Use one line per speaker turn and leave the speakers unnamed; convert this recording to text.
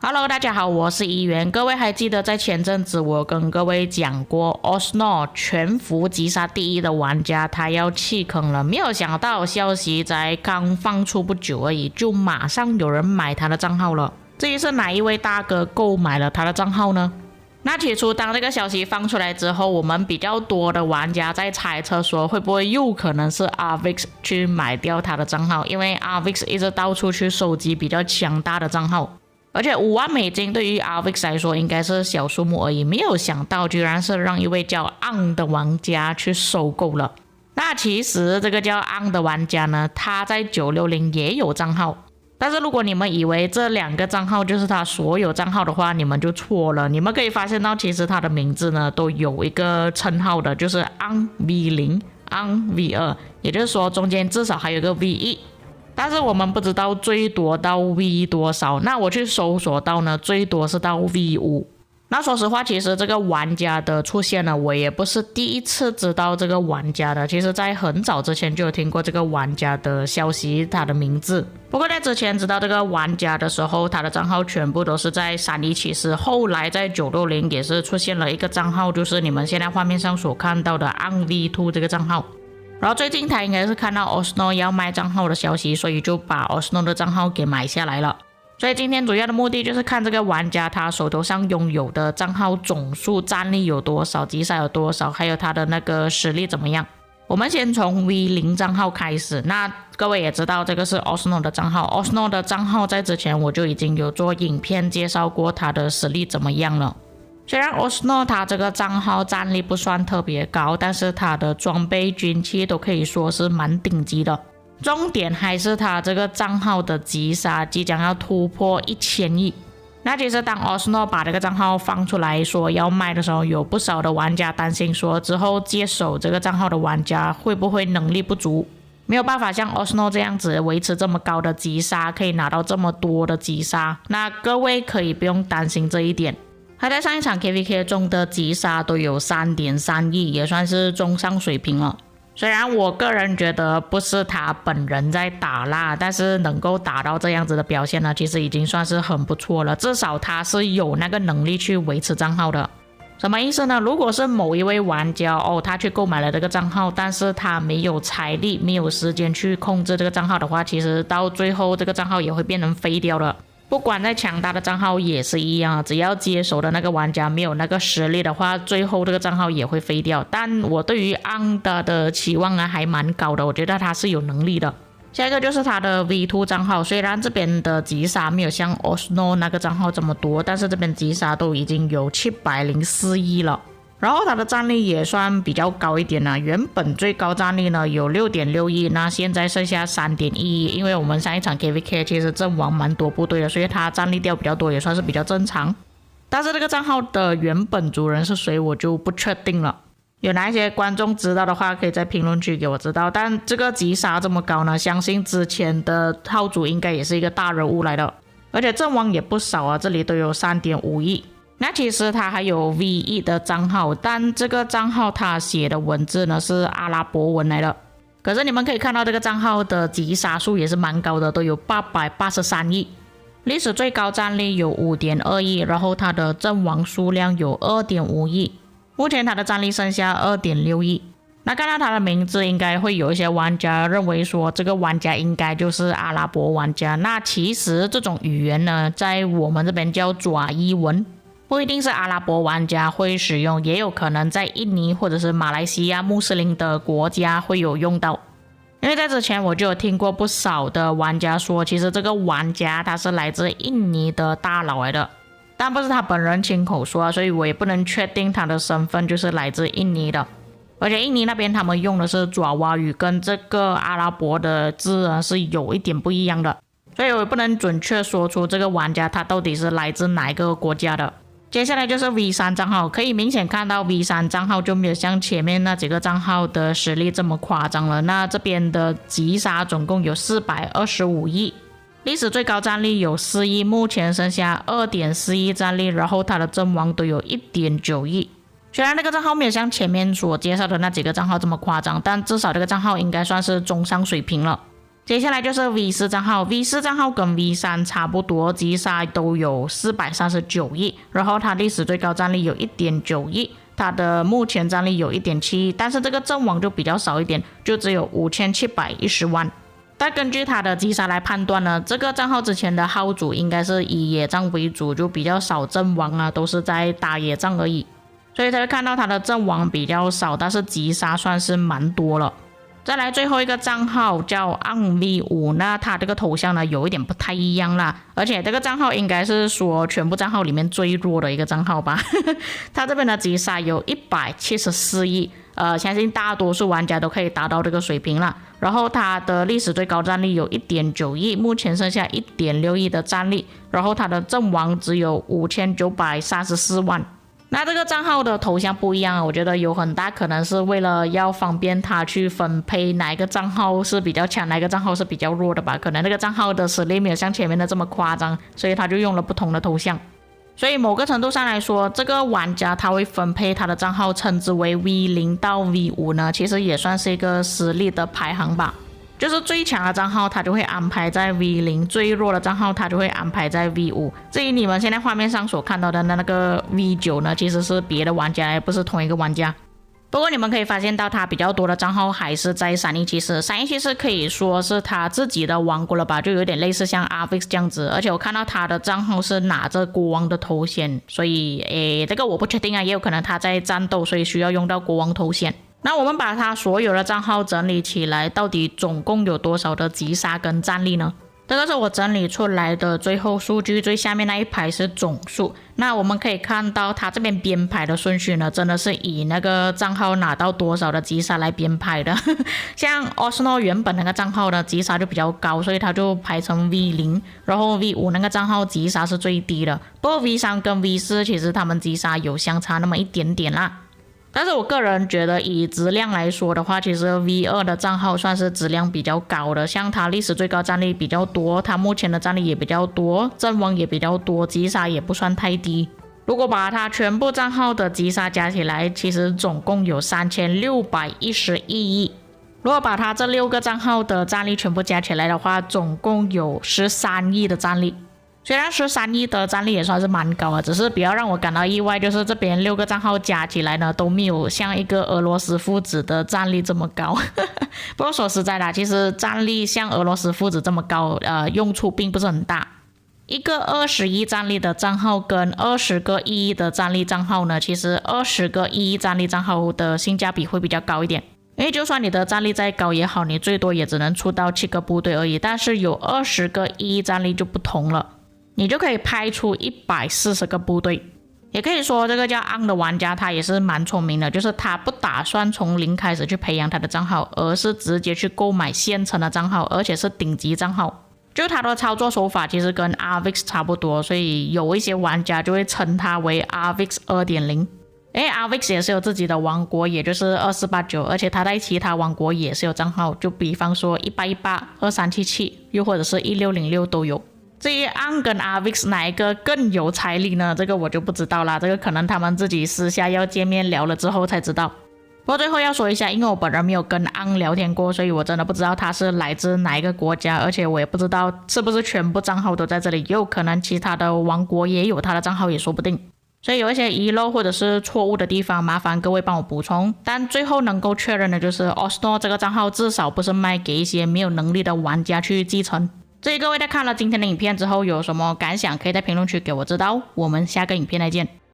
Hello，大家好，我是议员。各位还记得在前阵子我跟各位讲过 Osno 全服击杀第一的玩家他要弃坑了，没有想到消息才刚放出不久而已，就马上有人买他的账号了。至于是哪一位大哥购买了他的账号呢？那起初当这个消息放出来之后，我们比较多的玩家在猜测说会不会有可能是 Arvix 去买掉他的账号，因为 Arvix 一直到处去收集比较强大的账号，而且5万美金对于 Arvix 来说应该是小数目而已，没有想到居然是让一位叫 On 的玩家去收购了。那其实这个叫 On 的玩家呢，他在960也有账号，但是如果你们以为这2个账号就是他所有账号的话，你们就错了。你们可以发现到其实他的名字呢都有一个称号的，就是 On V0、On V2， 也就是说中间至少还有一个 V1，但是我们不知道最多到 V 多少，那我去搜索到呢，最多是到 V5。那说实话，其实这个玩家的出现呢，我也不是第一次知道这个玩家的，其实在很早之前就有听过这个玩家的消息，他的名字。不过在之前知道这个玩家的时候，他的账号全部都是在31骑士，后来在960也是出现了一个账号，就是你们现在画面上所看到的 OnV2 这个账号。然后最近他应该是看到 Osno 要卖账号的消息，所以就把 Osno 的账号给买下来了。所以今天主要的目的就是看这个玩家他手头上拥有的账号总数、战力有多少、击杀有多少，还有他的那个实力怎么样。我们先从 V0 账号开始。那各位也知道这个是 Osno 的账号， Osno 的账号在之前我就已经有做影片介绍过他的实力怎么样了。虽然 Osno 他这个账号战力不算特别高，但是他的装备军器都可以说是蛮顶级的。重点还是他这个账号的击杀即将要突破1000亿。那其实当 Osno 把这个账号放出来说要卖的时候，有不少的玩家担心说之后接手这个账号的玩家会不会能力不足，没有办法像 Osno 这样子维持这么高的击杀，可以拿到这么多的击杀。那各位可以不用担心这一点，他在上一场 KVK 中的击杀都有 3.3 亿，也算是中上水平了。虽然我个人觉得不是他本人在打啦，但是能够打到这样子的表现呢，其实已经算是很不错了，至少他是有那个能力去维持账号的。什么意思呢？如果是某一位玩家他去购买了这个账号，但是他没有财力、没有时间去控制这个账号的话，其实到最后这个账号也会变成废掉了。不管再强大的账号也是一样，只要接手的那个玩家没有那个实力的话，最后这个账号也会废掉。但我对于 Anda 的期望呢还蛮高的，我觉得他是有能力的。下一个就是他的 V2 账号，虽然这边的击杀没有像 Osno 那个账号这么多，但是这边击杀都已经有704亿了。然后他的战力也算比较高一点了，原本最高战力呢有 6.6 亿，那现在剩下 3.1 亿，因为我们上一场 KVK 其实阵亡蛮多部队的，所以他战力掉比较多，也算是比较正常。但是这个账号的原本主人是谁我就不确定了，有哪一些观众知道的话可以在评论区给我知道。但这个击杀这么高呢，相信之前的号主应该也是一个大人物来的，而且阵亡也不少啊，这里都有 3.5 亿。那其实他还有 V1 的账号，但这个账号他写的文字呢是阿拉伯文来的。可是你们可以看到这个账号的击杀数也是蛮高的，都有883亿，历史最高战力有 5.2 亿，然后他的阵亡数量有 2.5 亿，目前他的战力剩下 2.6 亿。那看到他的名字，应该会有一些玩家认为说这个玩家应该就是阿拉伯玩家。那其实这种语言呢，在我们这边叫爪伊文，不一定是阿拉伯玩家会使用，也有可能在印尼或者是马来西亚穆斯林的国家会有用到。因为在之前我就有听过不少的玩家说，其实这个玩家他是来自印尼的大佬来的，但不是他本人亲口说，所以我也不能确定他的身份就是来自印尼的。而且印尼那边他们用的是爪哇语，跟这个阿拉伯的字是有一点不一样的，所以我也不能准确说出这个玩家他到底是来自哪一个国家的。接下来就是 V3 账号，可以明显看到 V3 账号就没有像前面那几个账号的实力这么夸张了。那这边的击杀总共有425亿，历史最高战力有4亿，目前剩下 2.4 亿战力，然后他的阵亡都有 1.9 亿。虽然那个账号没有像前面所介绍的那几个账号这么夸张，但至少这个账号应该算是中上水平了。接下来就是 V4 账号 ，V4 账号跟 V3 差不多，击杀都有439亿，然后它历史最高战力有 1.9亿，它的目前战力有 1.7亿，但是这个阵亡就比较少一点，就只有5710万。但根据它的击杀来判断呢，这个账号之前的号主应该是以野战为主，就比较少阵亡啊，都是在打野战而已，所以才会看到它的阵亡比较少，但是击杀算是蛮多了。再来最后一个账号叫 ANV5， 那它这个头像呢有一点不太一样啦，而且这个账号应该是说全部账号里面最弱的一个账号吧。它这边的击杀有174亿，相信大多数玩家都可以达到这个水平啦。然后它的历史最高战力有 1.9亿，目前剩下 1.6亿的战力，然后它的阵亡只有5934万。那这个账号的头像不一样，我觉得有很大可能是为了要方便他去分配哪一个账号是比较强，哪一个账号是比较弱的吧。可能那个账号的实力没有像前面的这么夸张，所以他就用了不同的头像。所以某个程度上来说，这个玩家他会分配他的账号称之为 V0 到 V5 呢，其实也算是一个实力的排行吧。就是最强的账号他就会安排在 V0， 最弱的账号他就会安排在 V5。至于你们现在画面上所看到的那个 V9 呢，其实是别的玩家，也不是同一个玩家。不过你们可以发现到他比较多的账号还是在317，317可以说是他自己的王国了吧，就有点类似像 Avix 这样子。而且我看到他的账号是拿着国王的头衔，所以这个我不确定啊，也有可能他在战斗，所以需要用到国王头衔。那我们把他所有的账号整理起来，到底总共有多少的击杀跟战力呢？这个是我整理出来的最后数据，最下面那一排是总数。那我们可以看到他这边编排的顺序呢，真的是以那个账号拿到多少的击杀来编排的。像 Osno 原本那个账号的击杀就比较高，所以他就排成 V0， 然后 V5 那个账号击杀是最低的。不过 V3 跟 V4 其实他们击杀有相差那么一点点啦。但是我个人觉得以质量来说的话，其实 V2 的账号算是质量比较高的，像它历史最高战力比较多，它目前的战力也比较多，阵亡也比较多，击杀也不算太低。如果把它全部账号的击杀加起来，其实总共有3611亿。如果把它这6个账号的战力全部加起来的话，总共有13亿的战力。虽然13亿的战力也算是蛮高的，只是比较让我感到意外，就是这边6个账号加起来呢都没有像一个俄罗斯父子的战力这么高。不过说实在的，其实战力像俄罗斯父子这么高，用处并不是很大。一个20亿战力的账号跟20个1亿的战力账号呢，其实20个1亿战力账号的性价比会比较高一点。因为就算你的战力再高也好，你最多也只能出到7个部队而已，但是有20个1亿战力就不同了。你就可以派出140个部队。也可以说这个叫 AN 的玩家他也是蛮聪明的，就是他不打算从零开始去培养他的账号，而是直接去购买现成的账号，而且是顶级账号。就他的操作手法其实跟 Avix 差不多，所以有一些玩家就会称他为 Avix 2.0。因为 Avix 也是有自己的王国，也就是2489，而且他在其他王国也是有账号，就比方说1818、2377，又或者是1606都有。至于 AN 跟 Avix 哪一个更有财力呢？这个我就不知道啦，这个可能他们自己私下要见面聊了之后才知道。不过最后要说一下，因为我本人没有跟 AN 聊天过，所以我真的不知道他是来自哪一个国家，而且我也不知道是不是全部账号都在这里，也有可能其他的王国也有他的账号也说不定。所以有一些遗漏或者是错误的地方，麻烦各位帮我补充。但最后能够确认的就是 Osno 这个账号至少不是卖给一些没有能力的玩家去继承。至于各位在看了今天的影片之后有什么感想，可以在评论区给我知道。我们下个影片再见。